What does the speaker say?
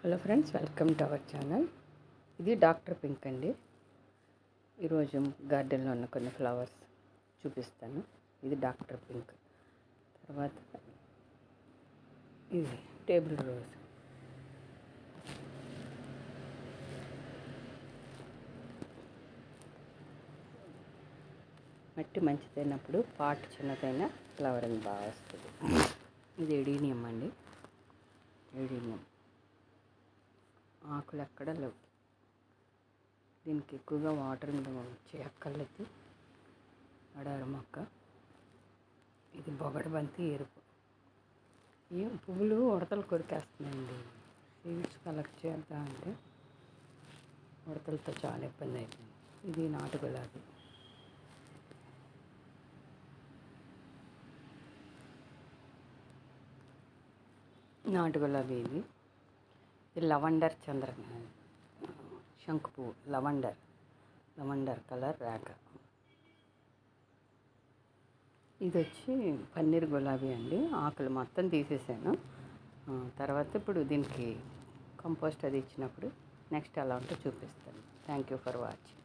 Hello friends, welcome to our channel. ఇది doctor pink అండి. ఈరోజు గార్డెన్లో ఉన్న కొన్ని ఫ్లవర్స్ చూపిస్తాను. ఇది డాక్టర్ పింక్. తర్వాత ఇది టేబుల్ రోజ్. మట్టి మంచిదైనప్పుడు పాట్ చిన్నదైన ఫ్లవరింగ్ బాగా వస్తుంది. ఇది ఎడీనియం అండి. ఎడీనియం ఆకులు ఎక్కడ లేవు. దీనికి ఎక్కువగా వాటర్ వచ్చే అక్కర్లేదు. అడారు మొక్క. ఇది బొగడ బంతి ఎరుపు. ఈ పువ్వులు ఉడతలు కొరికేస్తున్నాయండి. సీడ్స్ కలెక్ట్ చేద్దాం అంటే ఉడతలతో చాలా ఇబ్బంది అయిపోయింది. ఇది నాటు గులాబీ. నాటు గులాబీ ఇది లవండర్ శంకు పువ్వు. లవండర్ కలర్ రేఖ. ఇది వచ్చి పన్నీర్ గులాబీ అండి. ఆకులు మొత్తం తీసేసాను. తర్వాత ఇప్పుడు దీనికి కంపోస్ట్ అది ఇచ్చినప్పుడు నెక్స్ట్ ఎలా ఉంటుందో చూపిస్తాను. Thank you for watching.